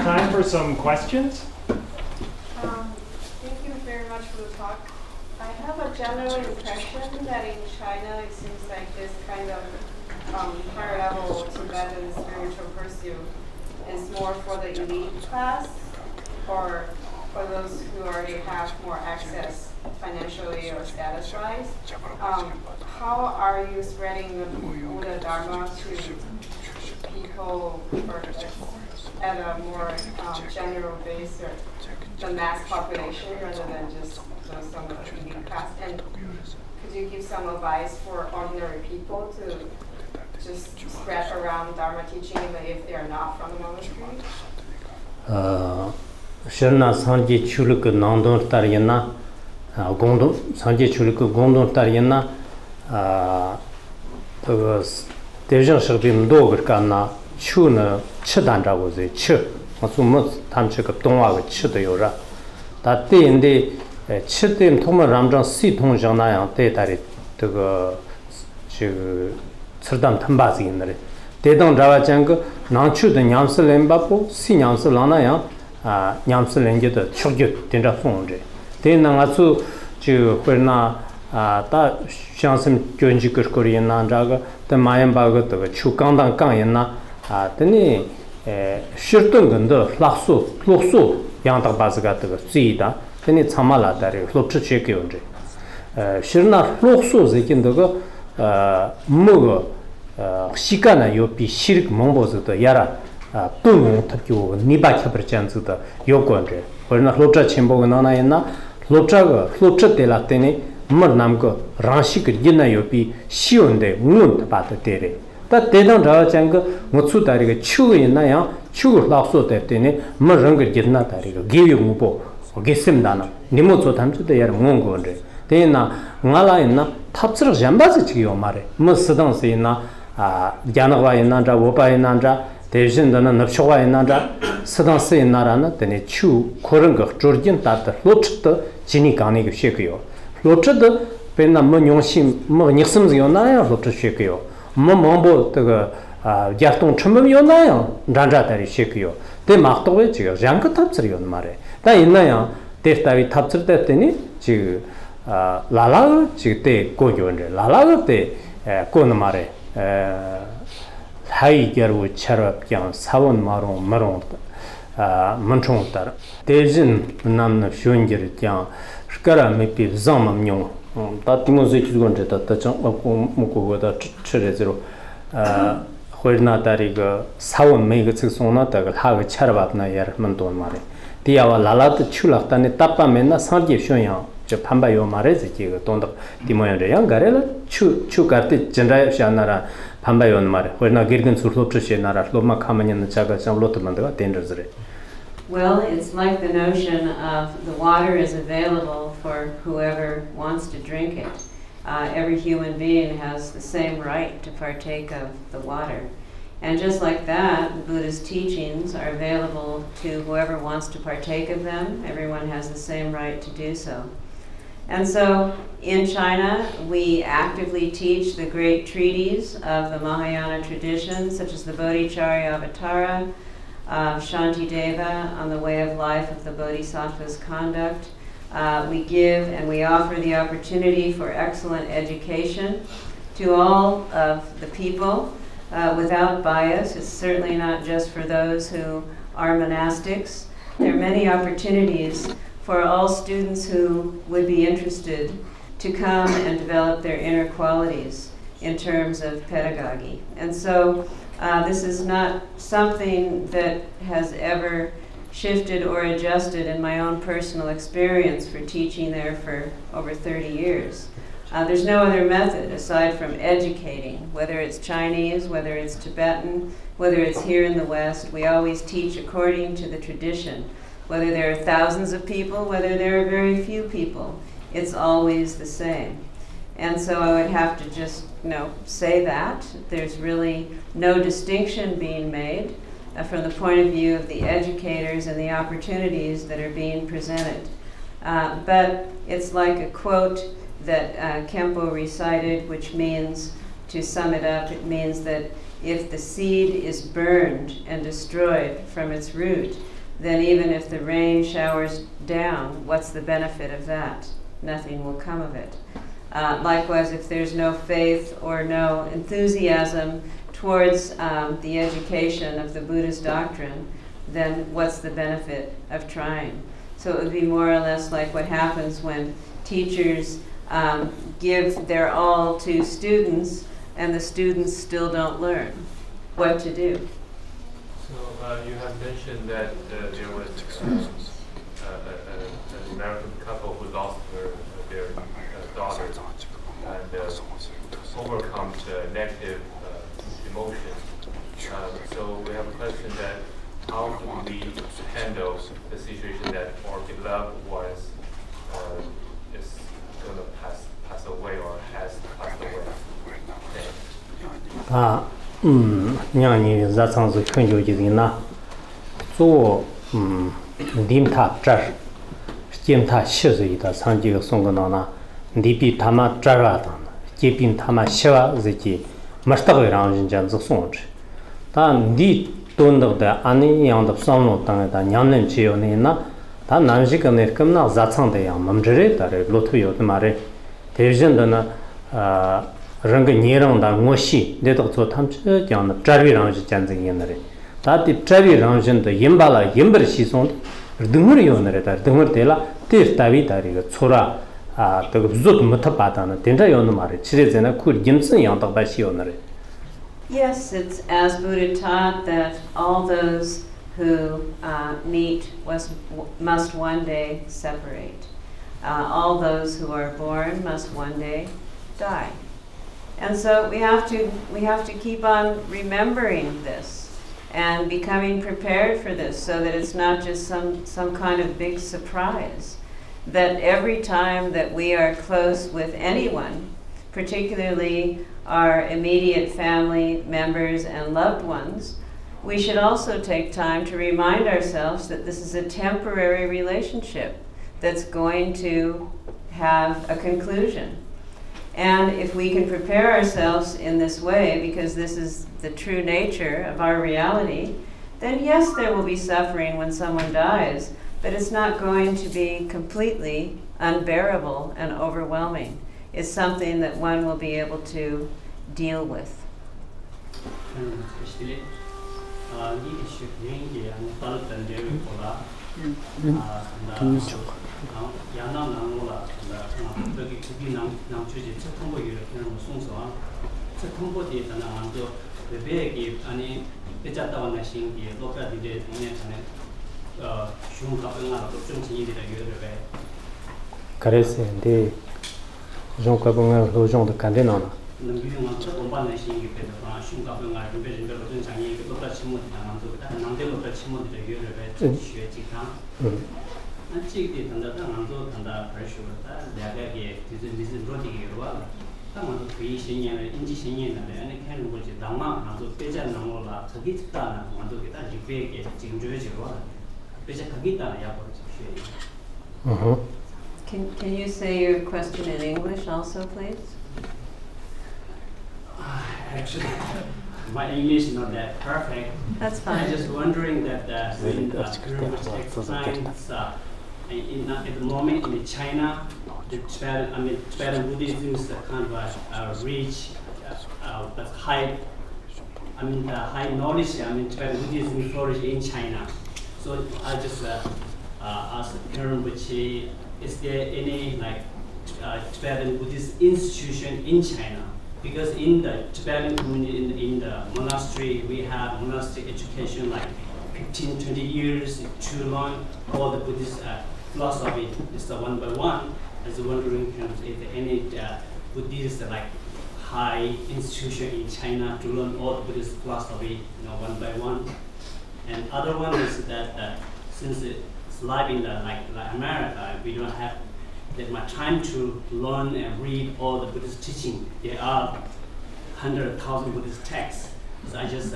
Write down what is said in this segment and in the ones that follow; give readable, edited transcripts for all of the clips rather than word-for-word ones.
time for some questions. Thank you very much for the talk. I have a general impression that in China it seems like this kind of higher level Tibetan spiritual pursuit is more for the elite class or for those who already have more access financially or status-wise. How are you spreading the Buddha Dharma to people or at a more general base or the mass population rather than just some of the elite class? And could you give some advice for ordinary people to just spread around Dharma teaching even if they are not from the monastery? Shirna Sanji Chuluk Nandon Tariana, Gondon, Sanji Chuluk Gondon Tariana, Dejan Shabim Dogana, Chuna, Chidandra was a Ch, Masumut, Tamchik of Donga, Chidayora. That day in the Chidim Toma Ramjan Siton Jana, Tetari to go to Sardam Tambazi in there. They don't drive a jungle, Nanchu the Yamsel and Bapo, Si Yamselana. Nyamsel the Chogit Dinda Fonde. Then Nangatsu to Perna Shansam Junjikur Korean Nanjaga, the Mayan Bagot of Chukandan Kayana, Teni Shirtung the Flaxo, Floso, Yanta Bazagat Sida, then it's Hamala that is Lopcha Chekionje. Shirna Floso, they can go Mugo Shikana, you be Shirk Mombos the Yara. Tung Taku, Nibaka Perchance the Yokonde, or not Lotra Chimboganana, Lotra de Latene, Murnamgo, Ranshik Gina Yopi, Shionde, Munt Patatere. That they don't have a jungle, Mutsutari, Chu in Naya, Chu Lasso Tetene, Muranga Gitnatari, give you Mupo, or Gisim Dana, Nimotso time to the Mungonde. Then Nala in Tapsra Jambazi Yomare, Musadan Sina, Janava in Nandra, Wopa in Nandra. There's no Napshawa in Nanda, Sadan say in Narana, then a chew, Koranga, Georgian Tata, Lochta, Ginny Kani Shakio. Lochta, Pena Munyoshim, Monisms Yonaya, Lotta Shakio. Mombo, the Jaton Chumum Yonaya, Ranjatari Shakio. They marked away, Janka Tapsri on Mare. Dainaya, Deftari Tapser Detini, Lala, Chite, Goyonde, Lala, de Konamare. High Garu Charap Yan, Sawan Maron, Manchontar. Dejin Nam Shunger Yan, Skara maybe Zamam, that music is going to touch Muko, that Cherezero. Where not Dariga, Sawan makes a sonata, have a Charab Nayer, Manton Mare. The Awa Lala Chula, Tani Tapa Mena, Sanji Shoyan, Japamba Yo Marezi, Tonda, Timoyan Garella, Chukati, General Shanara. We're not getting to Loma coming in the Chagas and Lotamanda dangerous. Well, it's like the notion of the water is available for whoever wants to drink it. Every human being has the same right to partake of the water. And just like that, the Buddha's teachings are available to whoever wants to partake of them. Everyone has the same right to do so. And so in China, we actively teach the great treatises of the Mahayana tradition, such as the Bodhicharyavatara, Shantideva on the way of life of the Bodhisattva's conduct. We give and we offer the opportunity for excellent education to all of the people without bias. It's certainly not just for those who are monastics. There are many opportunities for all students who would be interested to come and develop their inner qualities in terms of pedagogy. And so this is not something that has ever shifted or adjusted in my own personal experience for teaching there for over 30 years. There's no other method aside from educating, whether it's Chinese, whether it's Tibetan, whether it's here in the West. We always teach according to the tradition. Whether there are thousands of people, whether there are very few people, it's always the same. And so I would have to just, say that. There's really no distinction being made from the point of view of the educators and the opportunities that are being presented. But it's like a quote that Kempo recited, which means, to sum it up, it means that if the seed is burned and destroyed from its root, then even if the rain showers down, what's the benefit of that? Nothing will come of it. Likewise, if there's no faith or no enthusiasm towards the education of the Buddhist doctrine, then what's the benefit of trying? So it would be more or less like what happens when teachers give their all to students and the students still don't learn what to do. So you have mentioned that there was an American couple who lost their daughter and overcome negative emotions. So we have a question that how do we handle the situation that our beloved ones is going to pass away or has passed away? Nyani zatsangzu khunjo jizina zo dimta char jimta shizi da sanji ga songna na dipi tama chara da jipin tama shiwa ziki mashtaga rang jan zu songchi da di dondog da ani yang da samno tang da nyamnen chiyo ne na da nanji ga ne kamna zatsang da yang mamjre da re lotu yo da mare television da na rang nirang da ngoshi de dog zo tam che jang da zhawi rang ji jan zeng yin re da di zhawi rang jin de yinba la yinber shi song dengmer yo ne da dengmer de la de da wi da ri ge chora de ge zot mu ta ba da na den zha yo ne ma re chi re zena ku yin zhen yang da ba shi yo ne re. Yes, it's as Buddha taught that all those who meet must one day separate. All those who are born must one day die. And so we have to keep on remembering this and becoming prepared for this so that it's not just some kind of big surprise. That every time that we are close with anyone, particularly our immediate family members and loved ones, we should also take time to remind ourselves that this is a temporary relationship that's going to have a conclusion. And if we can prepare ourselves in this way, because this is the true nature of our reality, then yes, there will be suffering when someone dies, but it's not going to be completely unbearable and overwhelming. It's something that one will be able to deal with. Can you say your question in English also, please? Actually, my English is not that perfect. That's fine. I'm just wondering that in explains at the moment in China, the Tibetan Buddhism is kind of a rich, but high. High knowledge. Tibetan Buddhism flourished in China. So I just asked Karen, is there any Tibetan Buddhist institution in China? Because in the Tibetan community, in the monastery, we have monastic education like 15, 20 years, too long. All the Buddhist philosophy is one by one. I was wondering if there any Buddhist high institution in China to learn all the Buddhist philosophy, one by one. And other one is that since it's live in America, we don't have that much time to learn and read all the Buddhist teaching. There are 100,000 Buddhist texts. So I just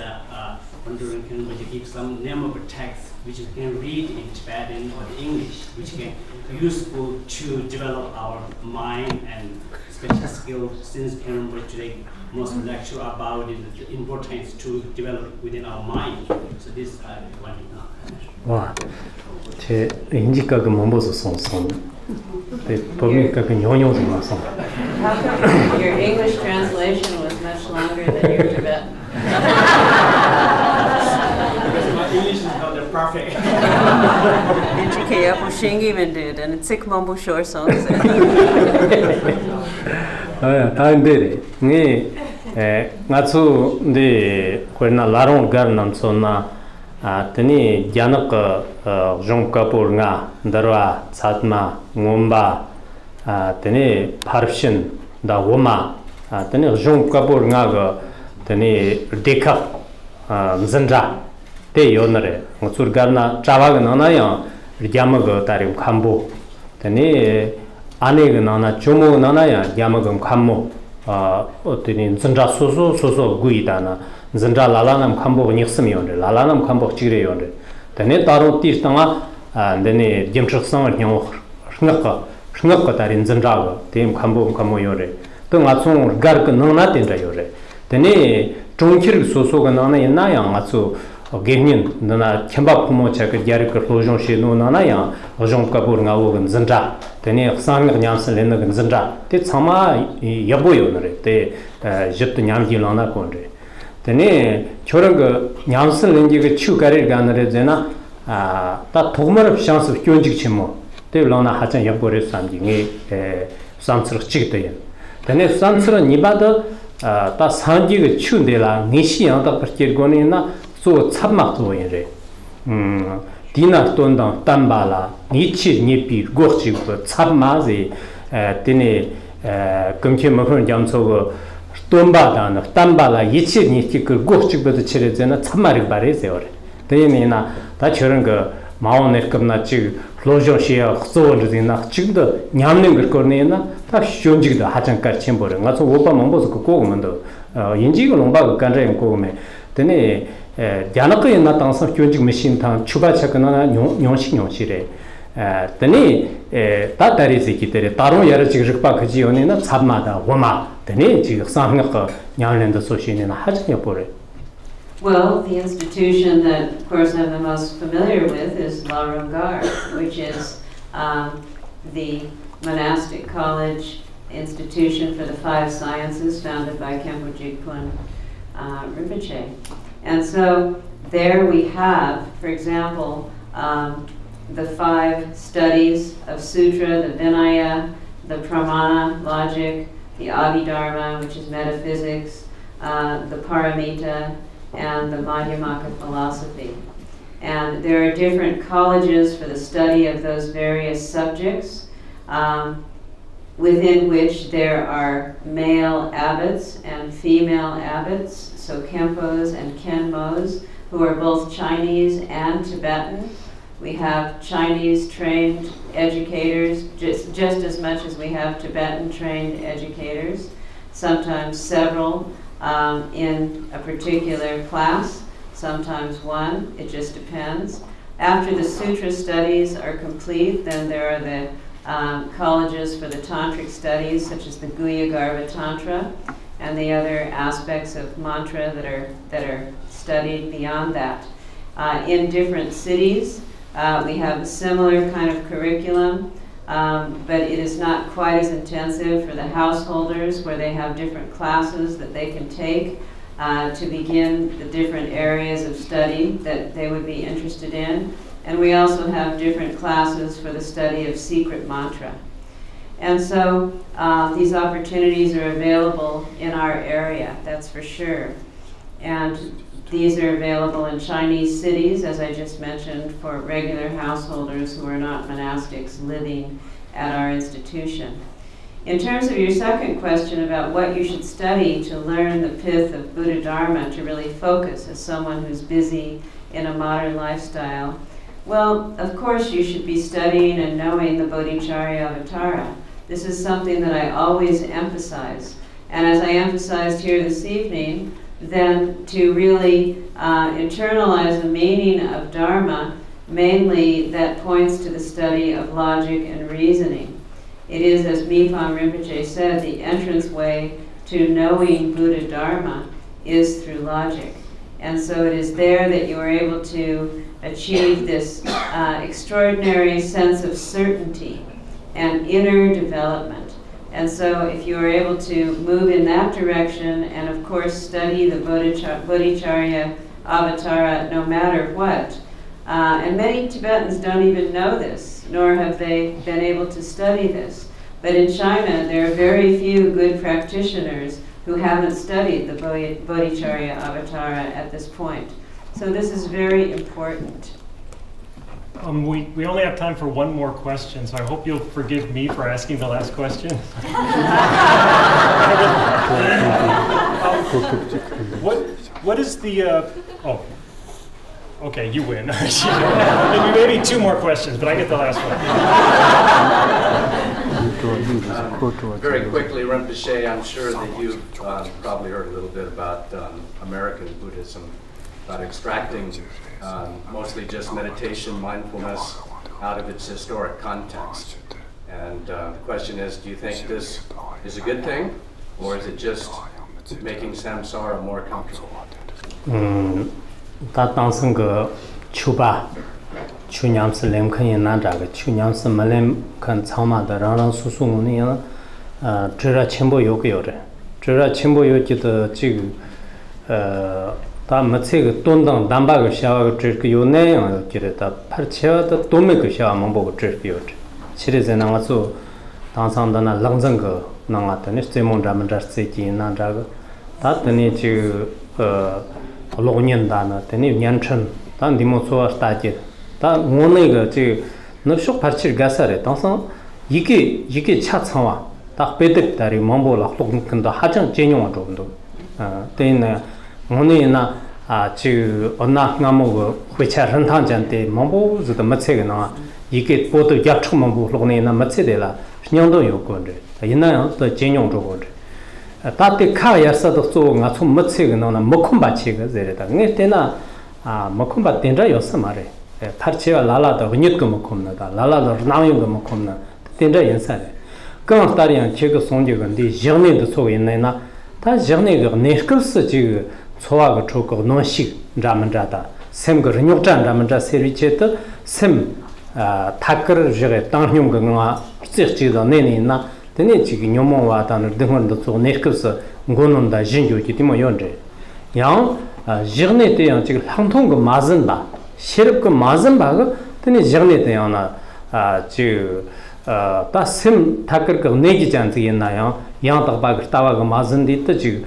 wondering, can you give some name of a text which you can read in Tibetan or English, which can be useful to develop our mind and special skill since Canberra today most lecture about the importance to develop within our mind. So this I want to know. 와, 제 인지가 그 몸보서 송송. 네, 보니까 그 뇽뇽 송송. How come your English translation was much longer than your Tibetan? Because my English is not that perfect. Inchikeya po shingimen did, and it's sick mumbo short songs. 다인데 네 나초 네 코나 라롱 가르남소나 아더니 야낙 종카포르가 다르와 차트마 곰바 아더니 파르신 다오마 아더니 종카포르가 더니 데카 즌자 대요너레 무sur가나 자와가 나나야 야마가 다림 캄보 더니 아내가 나나 조모 나나야 야마금 캄모 어떠니 즌자 소소 구이다나 즌자 라라남 캄보 닉스미온데 라라남 캄보 지그레요데 더니 따로 띠스당아 안데니 점적성을 냥 hnaka 다린 즌자가 댐 캄보 요레 또 맞송 가르크 너나 된다요레 더니 종키르 소소가 나나 옛나야 맞소 게닌 나나 켐바 부모 차그 야르크 로종시 노나나야 로종카 보르가 오근 즌자 더니 상미 냠스 렌나 즌자 테 참아 여보요너레 테 쩨트 냠디라나 콘데 더니 저런 그 냠스 렌지가 추가를 가너레 제나 다 도그마르 샹스 교인직 치모 테 라나 하찬 여보레 삼징이 삼스르 치기도yen 더니 삼스르 니바다 다 산지가 추데라 니시양다 퍼티르고니나 소 참막도인레 디나 돈당 담발라 니치 니피 고치고 참마지 데네 금케 먹은 잠소고 돈바다나 담발라 이치 니치 그 고치고도 치레제나 참마리 바레세요 데니나 다 저런 그 마오네급나 지 로조시야 소원지나 지금도 냠는 걸 거네나 다 쇼지기도 하장까지 쳔버려 가서 오빠 몸보서 그 고금도 인지가 농바가 간자인 고금에 데네 야나크에 나타나서 교직 메신탄 추바차크나 용식용시래 데네 다다리지 기tere 다른 여러 지그르바 그지오네나 참마다 오마 데네 지금 상학가 냐는데 소신이나 하지냐 보래. Well, the institution that, of course, I'm the most familiar with is La Rungar, which is the monastic college institution for the 5 sciences founded by Khenpo Jigpun Rinpoche. And so there we have, for example, the 5 studies of Sutra, the Vinaya, the Pramana, logic, the Abhidharma, which is metaphysics, the Paramita, and the Madhyamaka philosophy. And there are different colleges for the study of those various subjects, within which there are male abbots and female abbots, so Khenpos and Khenmos, who are both Chinese and Tibetan. We have Chinese trained educators, just as much as we have Tibetan trained educators, sometimes several in a particular class, sometimes one, it just depends. After the sutra studies are complete, then there are the colleges for the tantric studies, such as the Guhyagarbha Tantra, and the other aspects of mantra that are studied beyond that. In different cities, we have a similar kind of curriculum, but it is not quite as intensive for the householders, where they have different classes that they can take to begin the different areas of study that they would be interested in. And we also have different classes for the study of secret mantra. And so these opportunities are available in our area, that's for sure. And these are available in Chinese cities, as I just mentioned, for regular householders who are not monastics living at our institution. In terms of your second question about what you should study to learn the pith of Buddha Dharma, to really focus as someone who's busy in a modern lifestyle, well, of course you should be studying and knowing the Bodhicharya Avatara. This is something that I always emphasize. And as I emphasized here this evening, then to really internalize the meaning of Dharma, mainly that points to the study of logic and reasoning. It is, as Mipham Rinpoche said, the entranceway to knowing Buddha Dharma is through logic. And so it is there that you are able to achieve this extraordinary sense of certainty and inner development. And so if you are able to move in that direction and of course study the Bodhicharya Avatara no matter what, and many Tibetans don't even know this, nor have they been able to study this. But in China, there are very few good practitioners who haven't studied the Bodhicharya Avatara at this point. So this is very important. We only have time for one more question, so I hope you'll forgive me for asking the last question. What is the, oh, okay, you win. Maybe 2 more questions, but I get the last one. Very quickly, Rinpoche, I'm sure that you've probably heard a little bit about American Buddhism, about extracting mostly just meditation, mindfulness out of its historic context. And the question is, do you think this is a good thing, or is it just making samsara more comfortable? 추냠스 렘칸이 나자가 추냠스 말렘 칸 차마다 라랑 수수문이 저라 첨보 요거요래 저라 첨보 요기도 지금 다 맞세가 돈당 담바가 샤와가 저렇게 요네요 기르다 파르치아다 도메가 샤와만 보고 저렇게 요래 시리즈 나와서 당상다나 랑정거 나왔더니 세몬자만 자세기 나자가 다더니 지금 로년다나 더니 년천 단 디모소와 스타지 다 오네가 지 너쇼 파르치 가사레 당상 이게 차창와 딱 베득다리 몽보라 똑근도 하정 제용화 좀도 때네 오네나 지 언나 나모고 회차 ren탕잔데 몽보즈도 맞체가 나 이게 보도 약촉만 보로네나 맞체데라 신경도 요건데 이나요 또 제용 조건데 다때 카야서도 쏘가 좀 맞체가 나나 먹콤바치가 제레다 네 때나 먹콤바 된다 요서 말해 파르치와 라라도 은유거 먹콤나다 라라도 나용거 먹콤나 된다 연사래 그런 딸이야 제가 송제건데 정내도 쏘고 있네나 다 정내가 네스크스 지 소화가 좋고 노식 자만자다 샘거 녀짠 자만자 세리체트 샘 타크르 저게 땅용거가 쓰지도 내내나 되네 지금 녀모와다는 등원도 쏘 네스크스 고논다 진조기 되면 연제 양 정내 때야 지금 항통거 맞은다 시럽거 맞은 바가 되네 정내 때야나 다심 타크르거 내기 잔지 있나요 양딱 바가 따와가 맞은데 또 지금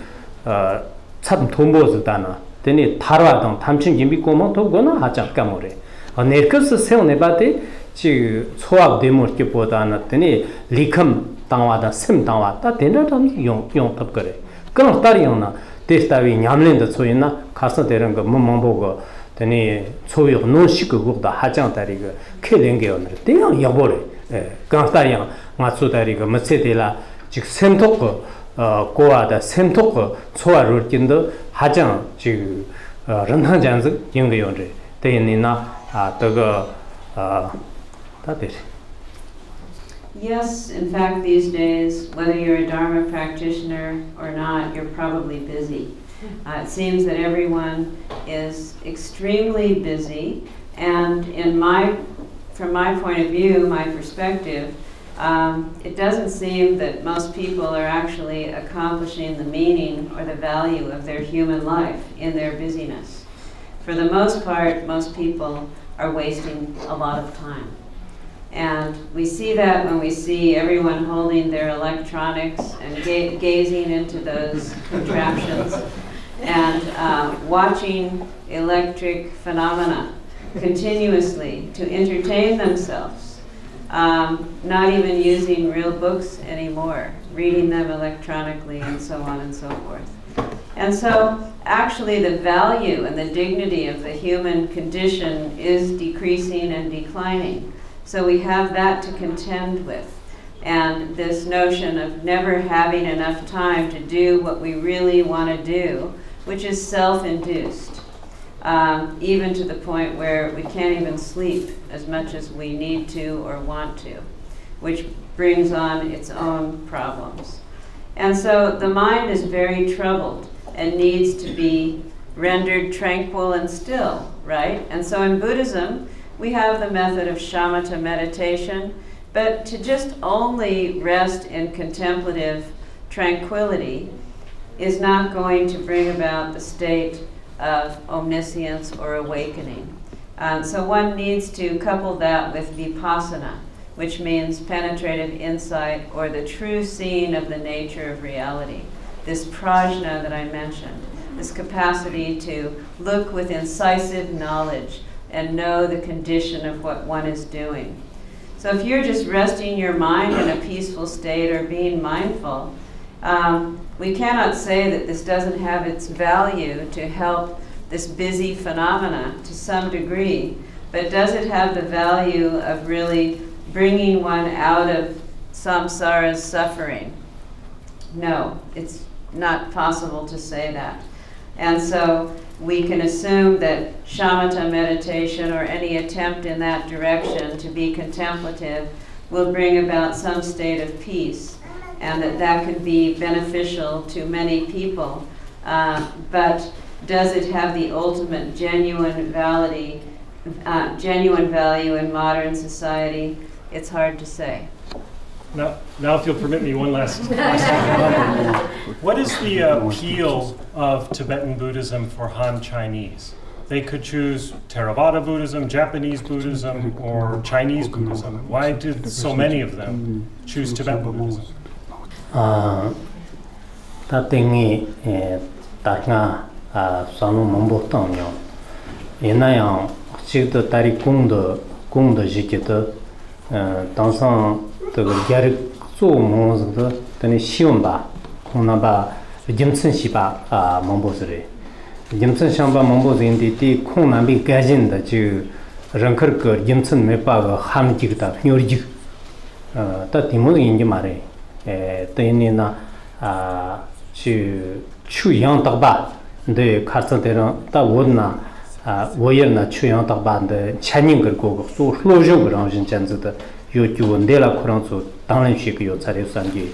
참 돈보즈다나 되니 타르와동 탐친 김비고모 도고나 하자까 뭐래 네크스 세우네바데 지 소압 데모르게 보다나 되니 리컴 당와다 심 당와다 되나던 용탑 그래 그런 딸이요나 데스타위 냠랜드 소이나 가서 되는 거 뭐뭐보고 되니 소유 논식고다 하장다리가 켈랭게오네 대양 여보래 그런 딸이야 맞소다리가 맞세데라 즉 센토고 고아다 센토고 소화를 긴도 하장 즉 ren탕잔즈 연거요래 되니나 저거 다들 Yes, in fact, these days, whether you're a Dharma practitioner or not, you're probably busy. It seems that everyone is extremely busy, and from my point of view, my perspective, it doesn't seem that most people are actually accomplishing the meaning or the value of their human life in their busyness. For the most part, most people are wasting a lot of time. And we see that when we see everyone holding their electronics and gazing into those contraptions and watching electric phenomena continuously to entertain themselves, not even using real books anymore, reading them electronically and so on and so forth. And so actually the value and the dignity of the human condition is decreasing and declining. So we have that to contend with. And this notion of never having enough time to do what we really want to do, which is self-induced, even to the point where we can't even sleep as much as we need to or want to. which brings on its own problems. And so the mind is very troubled and needs to be rendered tranquil and still, right? And so in Buddhism, we have the method of shamatha meditation, but to just only rest in contemplative tranquility is not going to bring about the state of omniscience or awakening. So one needs to couple that with vipassana, which means penetrative insight or the true seeing of the nature of reality. This prajna that I mentioned, this capacity to look with incisive knowledge and know the condition of what one is doing. So if you're just resting your mind in a peaceful state or being mindful, we cannot say that this doesn't have its value to help this busy phenomena to some degree, but does it have the value of really bringing one out of samsara's suffering? No, it's not possible to say that. And so we can assume that shamatha meditation or any attempt in that direction to be contemplative will bring about some state of peace, and that could be beneficial to many people. But does it have the ultimate genuine value in modern society? It's hard to say. Now if you'll permit me one last what is the appeal of Tibetan Buddhism for Han Chinese? They could choose Theravada Buddhism, Japanese Buddhism, or Chinese Buddhism. Why did so many of them choose Tibetan Buddhism? Sanu mambo tangyo ena yang chigda tari gongda jikita dangsang de gyari zo mongz de tani xion ba kongna ba jimtsen shi ba mambo sre jimtsen shang ba mambo zin di kongna bi gajin da ji rankar ge jimtsen me ba ga han jigda nyor jig ta timo yin ji mare teni na chu yang ta ba de kartsadera ta wodna woyerna chuyang ta bande chaning go so hlojo rangin chanzu de yo ju ndela kurang so danglan shi ge yo tsare sangi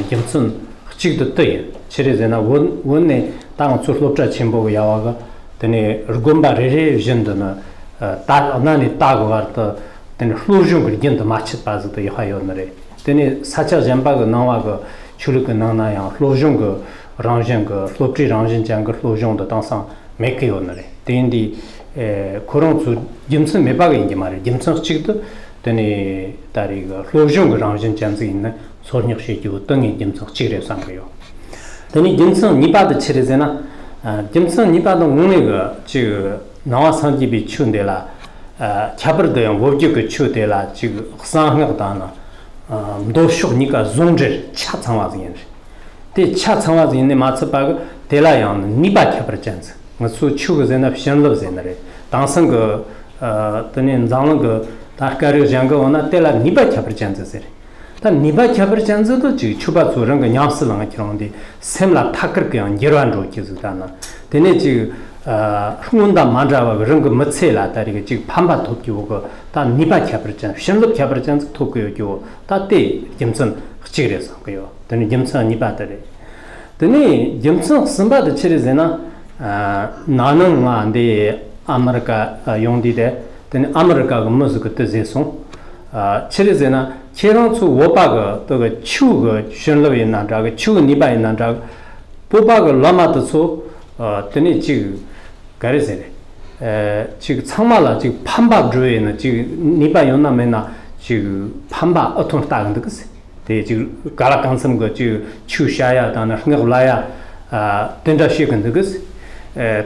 jimtsun chig de te cherezena wonne tang so hlopcha chimbo yawa ga tene rgomba re jindna ta nani ta go warta tene hlojo ge jin de machit baz de yayo nare tene sacha jamba ga nawa ga chuluk na na ya hlojo ge rangin ge hlopchi rangin jang ge hlojo de dangsang make yo nare tindi kurang so jimtsun me ba ga ingi mare jimtsun chig de tene tari ga hlojo ge rangin janzi inna sornyok shi ju tang jimtsun chig re sang yo tene jimtsun ni ba de cherezena jimtsun ni ba de ngune ga chi nawa sanji bi chunde la chabar de yang wobje ge chude la chi sang nga da na ndo shok ni ka zongje cha changwa zin de cha changwa zin ne ma tspa ga de la yang ni ba chabar janzi su chu ge na pshan lo zen re dangsang ge tene zang ge ta ka re jang ge ona de la ni ba chabar janzi se ta ni ba chabar janzi do ji chu ba zu rang ge nyang si lang kirong de sem la ta kar ge yang yerwan ro ji zu da na tene ji hung da ma ja wa rang ge ma che la ta ri ge ji phan ba to ki wo ge ta ni ba chabar jan shen lo chabar jan to ge yo ta de jim chen chi re sa ge yo tene jim chen ni ba da re tene jim chen sim ba de chi re zena 나는 안데 아메리카 용디데 된 아메리카가 무슨 그때 제송 칠레제나 체랑수 오바가 또가 추가 쉔러에 나다가 추 니바에 나다가 보바가 라마도소 되니 지금 가르세레 지금 창마라 지금 판바 주에는 지금 니바 연나면나 지금 판바 어떤 다른데 그세 대 지금 가라칸섬 그 지금 추샤야 다나 흥글라야 된다시 근데 그세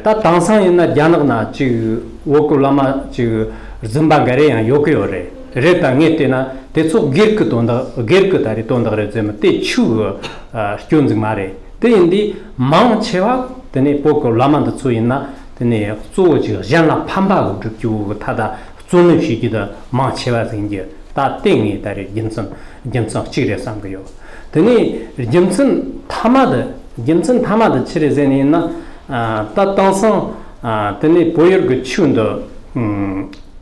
다 당상이나 야나나 지 오콜라마 지 짐바가레야 요케요레 레타게 때나 대소 게르크 돈다 게르크 다리 돈다 그래제면 때 추가 슌즈 마레 때인디 망체와 때네 보콜라마도 추이나 때네 조지 잔라 판바고 주고 타다 존는 시기다 망체와 생게 다 땡이 다리 짐선 치레 상거요 때네 짐선 타마드 치레제니나 다 당상 때네 보여 그 추운도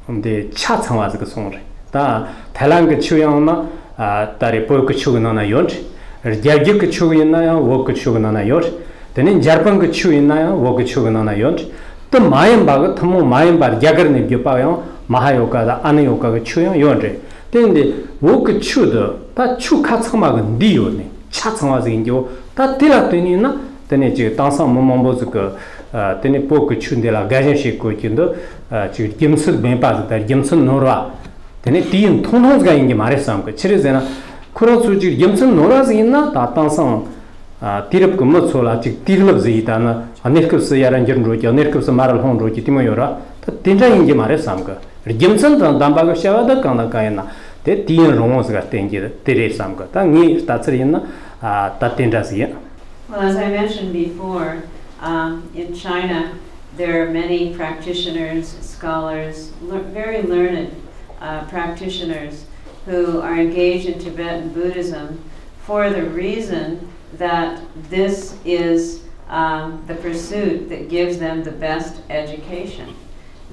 근데 차 상와서 그 송래 다 탈랑 그 추양나 다리 보고 추구나나 요트 르디아기 그 추구나요 워크 추구나나 요트 되는 자르방 그 추구나요 워크 추구나나 요트 또 마임 바가 탐모 마임 바 야거는 겨봐요 마하요가다 아니요가가 추요 요트 근데 워크 추도 다 추카츠마가 니요네 차츠마즈 인죠 다 딜라트니나 되네 지 땅상 몸몸보즈 그 되네 보고 추인데라 가진시 고긴도 지 김스 벤파즈다 김스 노라 되네 딘 통통즈가 인게 말했삼 그 치르제나 그런 수지 김스 노라즈 있나 다 땅상 디럽 그 뭐솔라 지 디럽즈 이다나 아네크스 야란전 로지 아네크스 마를 홍 로지 티모요라 다 딘자 인게 말했삼 그 김스 담바가 샤와다 간다 가이나 데 딘 롱스가 땡게 데레삼 그 땅이 따츠리나 다 딘자스야. Well, as I mentioned before, in China, there are many practitioners, scholars, very learned practitioners who are engaged in Tibetan Buddhism for the reason that this is the pursuit that gives them the best education.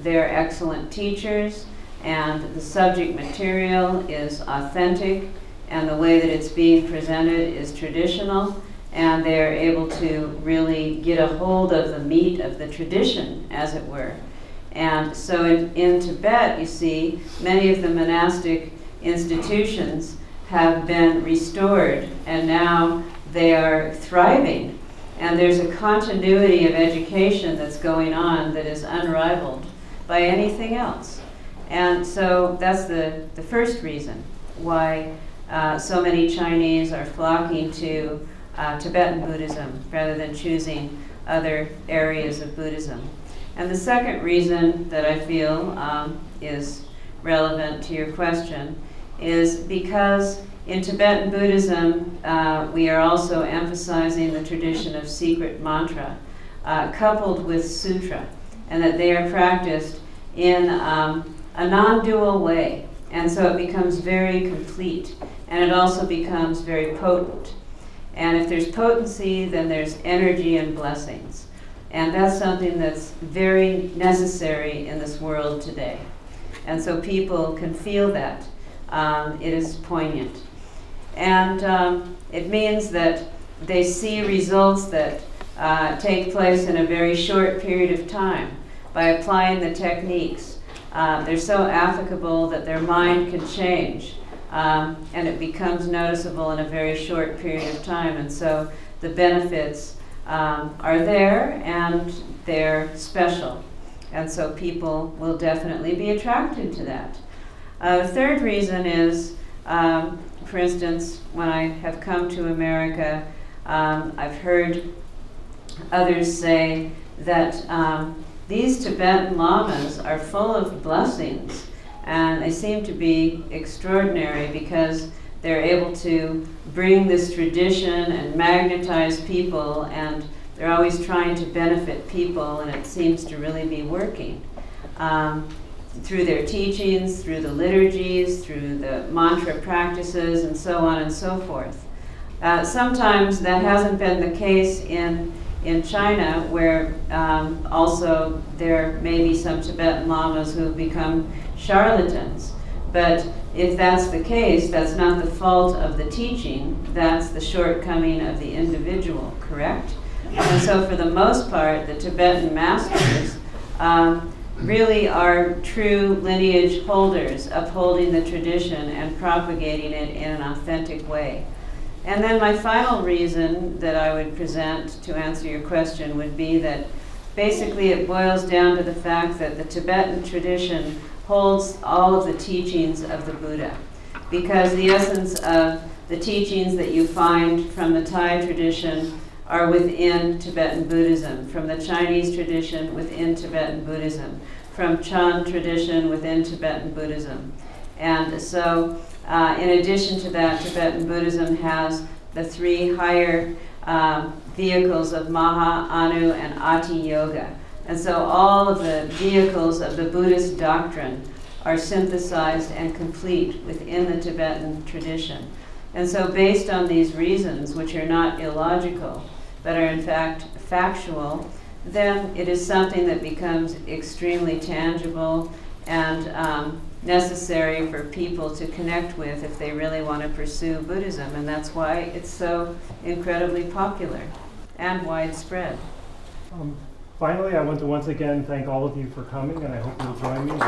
They're excellent teachers, and the subject material is authentic, and the way that it's being presented is traditional, and they are able to really get a hold of the meat of the tradition, as it were. And so in Tibet, you see, many of the monastic institutions have been restored, and now they are thriving. And there's a continuity of education that's going on that is unrivaled by anything else. And so that's the first reason why so many Chinese are flocking to Tibetan Buddhism rather than choosing other areas of Buddhism. And the second reason that I feel is relevant to your question is because in Tibetan Buddhism, we are also emphasizing the tradition of secret mantra coupled with sutra, and that they are practiced in a non-dual way. And so it becomes very complete, and it also becomes very potent. And if there's potency, then there's energy and blessings. And that's something that's very necessary in this world today. And so people can feel that. It is poignant. And it means that they see results that take place in a very short period of time by applying the techniques. They're so applicable that their mind can change. And it becomes noticeable in a very short period of time. And so the benefits are there, and they're special. And so people will definitely be attracted to that. The third reason is, for instance, when I have come to America, I've heard others say that these Tibetan lamas are full of blessings. And they seem to be extraordinary because they're able to bring this tradition and magnetize people, and they're always trying to benefit people, and it seems to really be working. Through their teachings, through the liturgies, through the mantra practices, and so on and so forth. Sometimes that hasn't been the case in China, where also there may be some Tibetan lamas who have become charlatans. But if that's the case, that's not the fault of the teaching, that's the shortcoming of the individual, correct? And so for the most part, the Tibetan masters really are true lineage holders, upholding the tradition and propagating it in an authentic way. And then my final reason that I would present to answer your question would be that basically it boils down to the fact that the Tibetan tradition holds all of the teachings of the Buddha, because the essence of the teachings that you find from the Thai tradition are within Tibetan Buddhism, from the Chinese tradition within Tibetan Buddhism, from Chan tradition within Tibetan Buddhism. And so in addition to that, Tibetan Buddhism has the three higher vehicles of Maha, Anu, and Ati Yoga. And so all of the vehicles of the Buddhist doctrine are synthesized and complete within the Tibetan tradition. And so based on these reasons, which are not illogical, but are in fact factual, then it is something that becomes extremely tangible and necessary for people to connect with if they really want to pursue Buddhism, and that's why it's so incredibly popular and widespread. Finally, I want to once again thank all of you for coming, and I hope you'll join me in